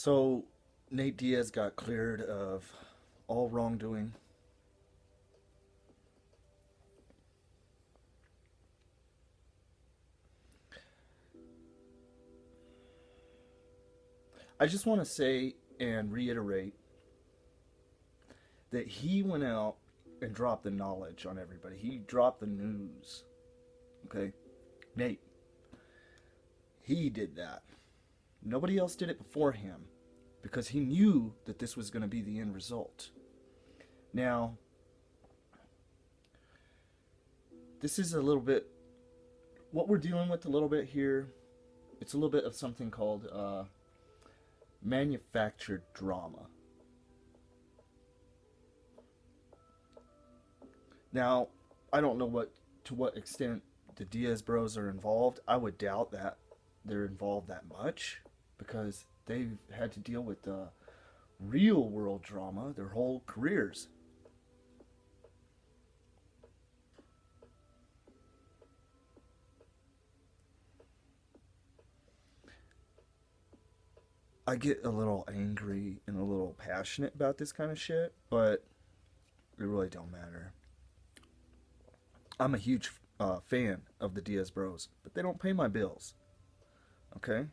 So, Nate Diaz got cleared of all wrongdoing. I just want to say and reiterate that he went out and dropped the knowledge on everybody. He dropped the news. Okay? Nate, he did that. Nobody else did it before him because he knew that this was going to be the end result. Now, this is a little bit, what we're dealing with a little bit here, it's a little bit of something called manufactured drama. Now, I don't know to what extent the Diaz bros are involved. I would doubt that they're involved that much because they've had to deal with the real world drama their whole careers. I get a little angry and a little passionate about this kind of shit, but it really don't matter. I'm a huge fan of the Diaz Bros, but they don't pay my bills. Okay?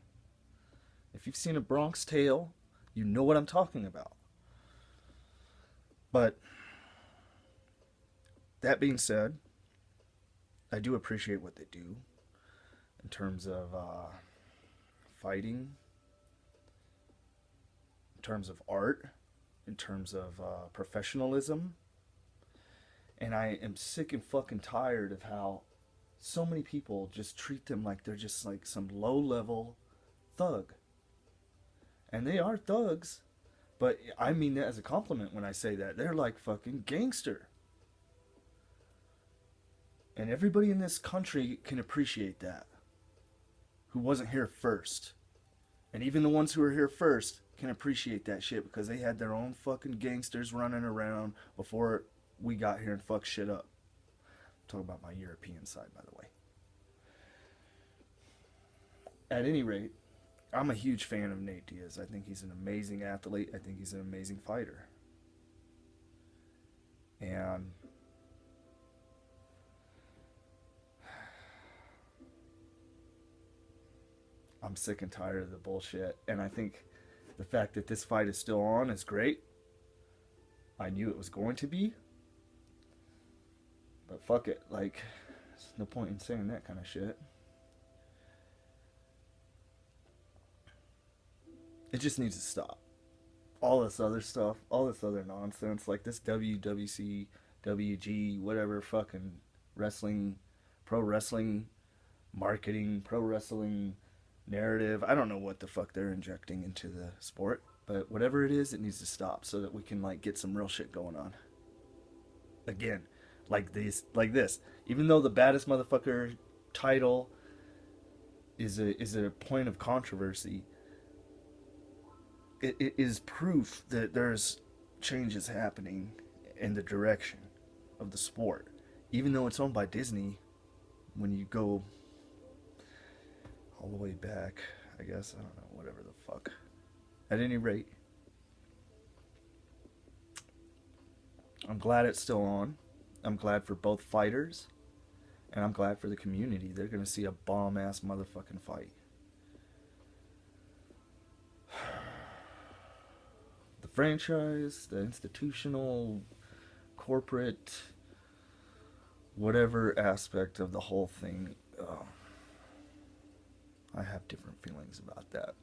If you've seen a Bronx Tale, you know what I'm talking about. But that being said, I do appreciate what they do in terms of fighting, in terms of art, in terms of professionalism. And I am sick and fucking tired of how so many people just treat them like they're just like some low level thug. And they are thugs, but I mean that as a compliment when I say that. They're like fucking gangster. And everybody in this country can appreciate that who wasn't here first. And even the ones who were here first can appreciate that shit because they had their own fucking gangsters running around before we got here and fucked shit up. I'm talking about my European side, by the way. At any rate, I'm a huge fan of Nate Diaz. I think he's an amazing athlete. I think he's an amazing fighter. And I'm sick and tired of the bullshit. And I think the fact that this fight is still on is great. I knew it was going to be. But fuck it. Like, there's no point in saying that kind of shit. It just needs to stop. All this other stuff, all this other nonsense, like this WWC, WG, whatever fucking wrestling, pro wrestling marketing, pro wrestling narrative. I don't know what the fuck they're injecting into the sport, but whatever it is, it needs to stop so that we can like get some real shit going on. Again, like this. Even though the baddest motherfucker title is a point of controversy, it is proof that there's changes happening in the direction of the sport. Even though it's owned by Disney, when you go all the way back, I guess, I don't know, whatever the fuck. At any rate, I'm glad it's still on. I'm glad for both fighters, and I'm glad for the community. They're gonna see a bomb-ass motherfucking fight. The franchise, the institutional, corporate, whatever aspect of the whole thing, I have different feelings about that.